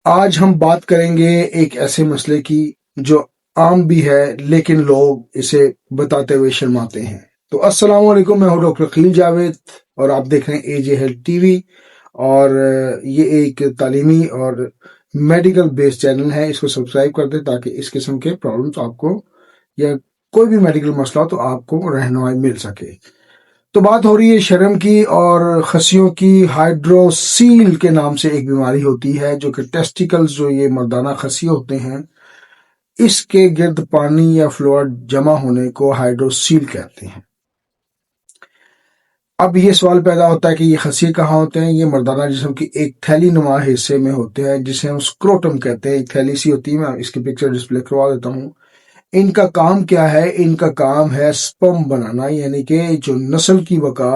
آج ہم بات کریں گے ایک ایسے مسئلے کی جو عام بھی ہے لیکن لوگ اسے بتاتے ہوئے شرماتے ہیں۔ تو السلام علیکم، میں ہوں ڈاکٹر خلیل جاوید اور آپ دیکھ رہے ہیں اے جے ہیلتھ ٹی وی، اور یہ ایک تعلیمی اور میڈیکل بیس چینل ہے۔ اس کو سبسکرائب کر دیں تاکہ اس قسم کے پرابلمس آپ کو یا کوئی بھی میڈیکل مسئلہ تو آپ کو رہنمائی مل سکے۔ تو بات ہو رہی ہے شرم کی اور خصیوں کی۔ ہائیڈروسیل کے نام سے ایک بیماری ہوتی ہے جو کہ ٹیسٹیکلز، جو یہ مردانہ خصی ہوتے ہیں، اس کے گرد پانی یا فلوئڈ جمع ہونے کو ہائیڈروسیل کہتے ہیں۔ اب یہ سوال پیدا ہوتا ہے کہ یہ خصیے کہاں ہوتے ہیں؟ یہ مردانہ جسم کی ایک تھیلی نما حصے میں ہوتے ہیں جسے ہم اسکروٹم کہتے ہیں۔ ایک تھیلی سی ہوتی ہے، میں اس کی پکچر ڈسپلے کروا دیتا ہوں۔ ان کا کام کیا ہے؟ ان کا کام ہے سپرم بنانا، یعنی کہ جو نسل کی بقا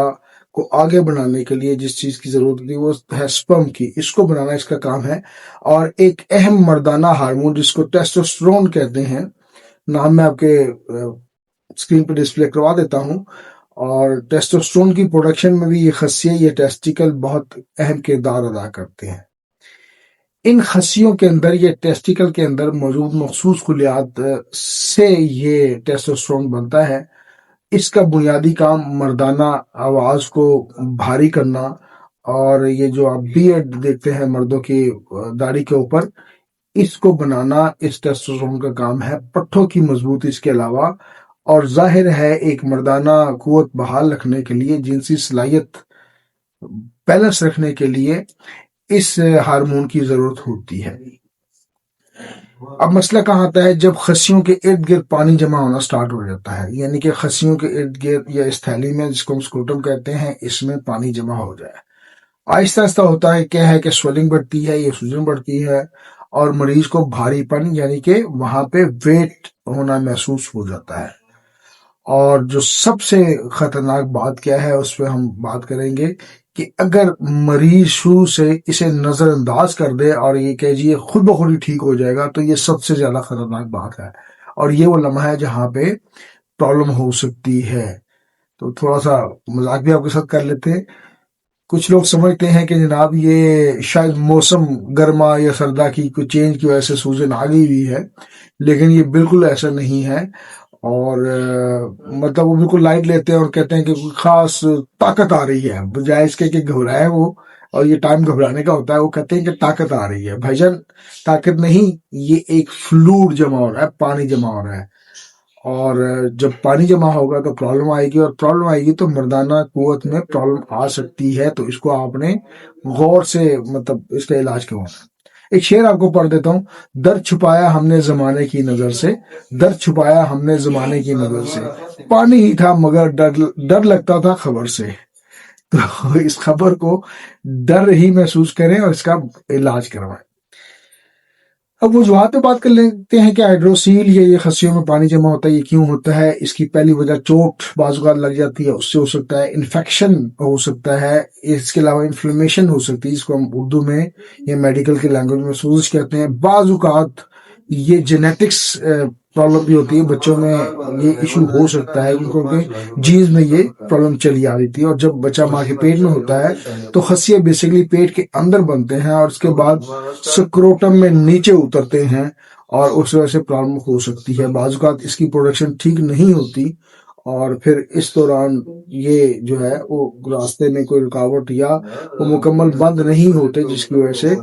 کو آگے بڑھانے کے لیے جس چیز کی ضرورت ہوتی ہے وہ ہے سپرم کی، اس کو بنانا اس کا کام ہے۔ اور ایک اہم مردانہ ہارمون جس کو ٹیسٹوسٹرون کہتے ہیں، نام میں آپ کے اسکرین پہ ڈسپلے کروا دیتا ہوں۔ اور ٹیسٹوسٹرون کی پروڈکشن میں بھی یہ خصیے، یہ ٹیسٹیکل بہت اہم کردار ادا کرتے ہیں۔ ان خصیوں کے اندر، یہ ٹیسٹیکل کے اندر موجود مخصوص خلیات سے یہ ٹیسٹوسٹرون بنتا ہے۔ اس کا بنیادی کام مردانہ آواز کو بھاری کرنا، اور یہ جو آپ بیئرڈ دیکھتے ہیں مردوں کی داڑھی کے اوپر، اس کو بنانا اس ٹیسٹوسٹرون کا کام ہے۔ پٹھوں کی مضبوطی اس کے علاوہ، اور ظاہر ہے ایک مردانہ قوت بحال رکھنے کے لیے، جنسی صلاحیت بیلنس رکھنے کے لیے اس ہارمون کی ضرورت ہوتی ہے۔ اب مسئلہ کہاں آتا ہے؟ جب خصیوں کے ارد گرد پانی جمع ہونا سٹارٹ ہو جاتا ہے، یعنی کہ خصیوں کے ارد گرد یا اس تھیلی میں جس کو ہم اسکروٹم کہتے ہیں، اس میں پانی جمع ہو جائے، آہستہ آہستہ ہوتا ہے کیا ہے کہ سویلنگ بڑھتی ہے، یہ سوجن بڑھتی ہے، اور مریض کو بھاری پن، یعنی کہ وہاں پہ ویٹ ہونا محسوس ہو جاتا ہے۔ اور جو سب سے خطرناک بات کیا ہے اس پہ ہم بات کریں گے کہ اگر مریض شروع سے اسے نظر انداز کر دے اور یہ کہ جی یہ خود بخود ہی ٹھیک ہو جائے گا، تو یہ سب سے زیادہ خطرناک بات ہے، اور یہ وہ لمحہ ہے جہاں پہ پرابلم ہو سکتی ہے۔ تو تھوڑا سا مذاق بھی آپ کے ساتھ کر لیتے ہیں۔ کچھ لوگ سمجھتے ہیں کہ جناب یہ شاید موسم گرما یا سردا کی کوئی چینج کی وجہ سے سوجن آ گئی ہوئی ہے، لیکن یہ بالکل ایسا نہیں ہے۔ اور مطلب وہ بالکل لائٹ لیتے ہیں اور کہتے ہیں کہ کوئی خاص طاقت آ رہی ہے، بجائے اس کے کہ گھبرائے وہ، اور یہ ٹائم گھبرانے کا ہوتا ہے، وہ کہتے ہیں کہ طاقت آ رہی ہے۔ بھائی جان، طاقت نہیں، یہ ایک فلوڈ جمع ہو رہا ہے، پانی جمع ہو رہا ہے، اور جب پانی جمع ہوگا تو پرابلم آئے گی، اور پرابلم آئے گی تو مردانہ قوت میں پرابلم آ سکتی ہے۔ تو اس کو آپ نے غور سے مطلب اس کا علاج کروانا ہے۔ ایک شعر آپ کو پڑھ دیتا ہوں: در چھپایا ہم نے زمانے کی نظر سے، در چھپایا ہم نے زمانے کی نظر سے، پانی ہی تھا مگر ڈر لگتا تھا خبر سے۔ تو اس خبر کو ڈر ہی محسوس کریں اور اس کا علاج کروائیں۔ اب وجوہات پہ بات کر لیتے ہیں کہ ہائیڈروسیل یا یہ خصیوں میں پانی جمع ہوتا ہے، یہ کیوں ہوتا ہے؟ اس کی پہلی وجہ چوٹ بعض اوقات لگ جاتی ہے، اس سے ہو سکتا ہے، انفیکشن ہو سکتا ہے، اس کے علاوہ انفلیمیشن ہو سکتی ہے، جس کو ہم اردو میں یا میڈیکل کی لینگویج میں سوزش کہتے ہیں۔ بعض اوقات یہ جینیٹکس پرابلم بھی ہوتی ہے، بچوں میں یہ ایشو ہو سکتا ہے کیونکہ جینز میں یہ پرابلم چلی آ رہی تھی، اور جب بچہ ماں کے پیٹ میں ہوتا ہے تو خصیے بیسیکلی پیٹ کے اندر بنتے ہیں اور اس کے بعد سکروٹم میں نیچے اترتے ہیں، اور اس وجہ سے پرابلم ہو سکتی ہے۔ بعض اوقات اس کی پروڈکشن ٹھیک نہیں ہوتی، اور پھر اس دوران یہ جو ہے وہ راستے میں کوئی رکاوٹ یا وہ مکمل بند نہیں ہوتے، جس کی وجہ سے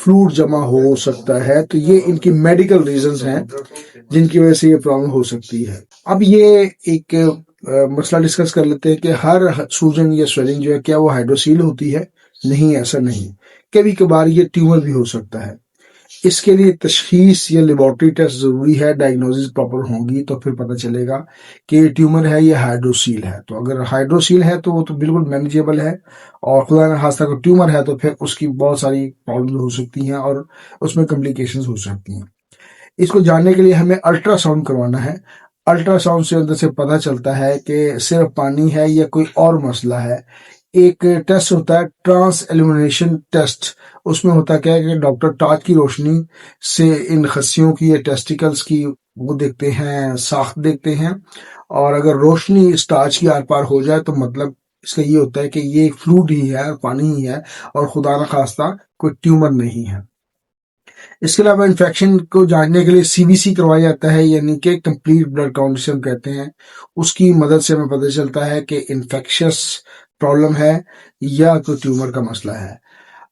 فلوڈ جمع ہو سکتا ہے۔ تو یہ ان کی میڈیکل ریزنز ہیں جن کی وجہ سے یہ پرابلم ہو سکتی ہے۔ اب یہ ایک مسئلہ ڈسکس کر لیتے ہیں کہ ہر سوجن یا سویلنگ جو ہے کیا وہ ہائیڈروسیل ہوتی ہے؟ نہیں، ایسا نہیں۔ کبھی کبھار یہ ٹیومر بھی ہو سکتا ہے۔ اس کے لیے تشخیص یا لیبارٹری ٹیسٹ ضروری ہے، ڈائگنوزز پراپر ہوں گی تو پھر پتہ چلے گا کہ یہ ٹیومر ہے یا ہائیڈروسیل ہے۔ تو اگر ہائیڈروسیل ہے تو وہ تو بالکل مینیجیبل ہے، اور خدا نہ خواستہ اگر ٹیومر ہے تو پھر اس کی بہت ساری پرابلم ہو سکتی ہیں اور اس میں کمپلیکیشنز ہو سکتی ہیں۔ اس کو جاننے کے لیے ہمیں الٹرا ساؤنڈ کروانا ہے۔ الٹرا ساؤنڈ سے اندر سے پتہ چلتا ہے کہ صرف پانی ہے یا کوئی اور مسئلہ ہے۔ ایک ٹیسٹ ہوتا ہے ٹرانس ایلیمینیشن ٹیسٹ، اس میں ہوتا کیا ہے کہ ڈاکٹر ٹارچ کی روشنی سے ان خصیوں کی یا ٹیسٹیکلز کی وہ دیکھتے ہیں، ساخت دیکھتے ہیں، اور اگر روشنی اس ٹارچ کی آر پار ہو جائے تو مطلب اس کا یہ ہوتا ہے کہ یہ فلوڈ ہی ہے، پانی ہی ہے، اور خدا نخواستہ کوئی ٹیومر نہیں ہے۔ اس کے علاوہ انفیکشن کو جاننے کے لیے CBC کروایا جاتا ہے، یعنی کہ کمپلیٹ بلڈ کاؤنٹ جسے ہم کہتے ہیں. اس کی مدد سے ہمیں پتہ چلتا ہے کہ انفیکشس پرابلم ہے یا کوئی ٹیومر کا مسئلہ ہے.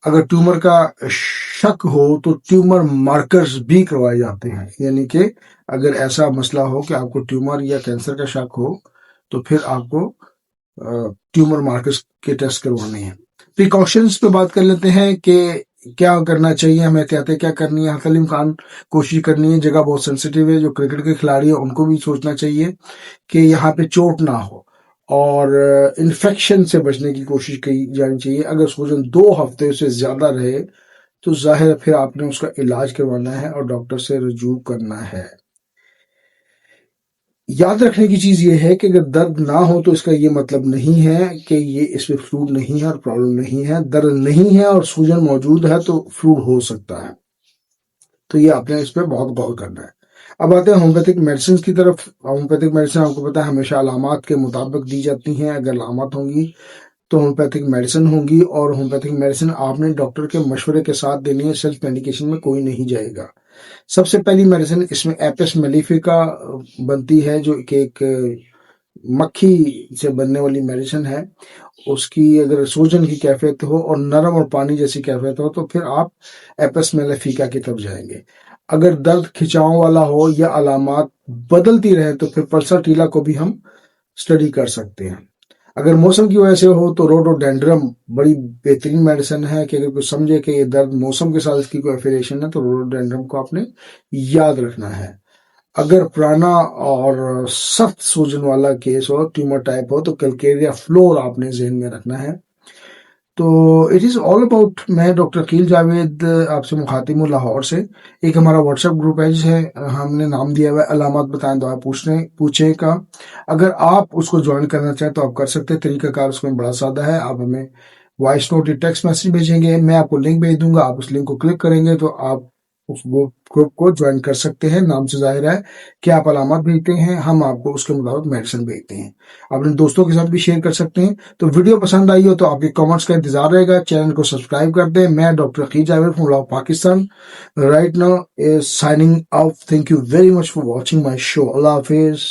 اگر ٹیومر کا شک ہو تو ٹیومر مارکرز بھی کروائے جاتے ہیں، یعنی کہ اگر ایسا مسئلہ ہو کہ آپ کو ٹیومر یا کینسر کا شک ہو تو پھر آپ کو ٹیومر مارکرز کے ٹیسٹ کروانے ہیں. پریکاشنز پہ بات کر لیتے ہیں کہ کیا کرنا چاہیے، ہمیں احتیاطیں کیا کرنی ہے. حتی الامکان کوشش کرنی ہے، جگہ بہت سینسیٹیو ہے، جو کرکٹ کے کھلاڑی ہیں ان کو بھی سوچنا چاہیے کہ یہاں پہ چوٹ نہ ہو، اور انفیکشن سے بچنے کی کوشش کی جانی چاہیے. اگر سوجن 2 ہفتے سے زیادہ رہے تو ظاہر پھر آپ نے اس کا علاج کروانا ہے اور ڈاکٹر سے رجوع کرنا ہے. یاد رکھنے کی چیز یہ ہے کہ اگر درد نہ ہو تو اس کا یہ مطلب نہیں ہے کہ یہ اس میں فلوئڈ نہیں ہے اور پرابلم نہیں ہے. درد نہیں ہے اور سوجن موجود ہے تو فلوئڈ ہو سکتا ہے، تو یہ آپ نے اس پہ بہت غور کرنا ہے. اب آتے ہیں ہومیوپیتھک میڈیسن کی طرف. ہومیوپیتھک میڈیسن آپ کو پتا ہے ہمیشہ علامات کے مطابق دی جاتی ہیں. اگر علامات ہوں گی تو ہومیوپیتھک میڈیسن ہوں گی، اور ہومیوپیتھک میڈیسن آپ نے ڈاکٹر کے مشورے کے ساتھ دینی ہے. سیلف میڈیکیشن میں کوئی نہیں جائے گا. سب سے پہلی میڈیسن اس میں ایپس میلیفیکا بنتی ہے، جو کہ ایک مکھی سے بننے والی میڈیسن ہے. اس کی اگر سوجن کی کیفیت ہو اور نرم اور پانی جیسی کیفیت ہو تو پھر آپ ایپس میلیفیکا کی طرف جائیں گے. اگر درد کھچاؤں والا ہو یا علامات بدلتی رہے تو پھر پلساٹیلا کو بھی ہم اسٹڈی کر سکتے ہیں. اگر موسم کی وجہ سے ہو تو روڈوڈینڈرم بڑی بہترین میڈیسن ہے کہ اگر کوئی سمجھے کہ یہ درد موسم کے ساتھ اس کی کوئی افیلیشن ہے تو روڈوڈینڈرم کو آپ نے یاد رکھنا ہے. اگر پرانا اور سخت سوجن والا کیس ہو، ٹیومر ٹائپ ہو، تو کیلکیریا فلور آپ نے ذہن میں رکھنا ہے. تو اٹ از آل اباؤٹ. میں ڈاکٹر عقیل جاوید آپ سے مخاطب ہوں لاہور سے. ایک ہمارا واٹس ایپ گروپ ہے جسے ہم نے نام دیا ہوا ہے علامات بتائیں دعا پوچھیں کا. اگر آپ اس کو جوائن کرنا چاہیں تو آپ کر سکتے ہیں. طریقہ کار اس میں بڑا سادہ ہے. آپ ہمیں وائس نوٹ یا ٹیکسٹ میسج بھیجیں گے، میں آپ کو لنک بھیج دوں گا. آپ اس لنک کو کلک کریں گے تو آپ اس گروپ کو جوائن کر سکتے ہیں. نام سے ظاہر ہے کہ آپ علامات بھیجتے ہیں، ہم آپ کو اس کے مطابق میڈیسن بھیجتے ہیں. اپنے دوستوں کے ساتھ بھی شیئر کر سکتے ہیں. تو ویڈیو پسند آئی ہو تو آپ کے کامنٹس کا انتظار رہے گا. چینل کو سبسکرائب کر دیں. میں doctor Aqeel Javed from Lahore Pakistan right now is signing off. Thank you very much for watching my show. اللہ حافظ.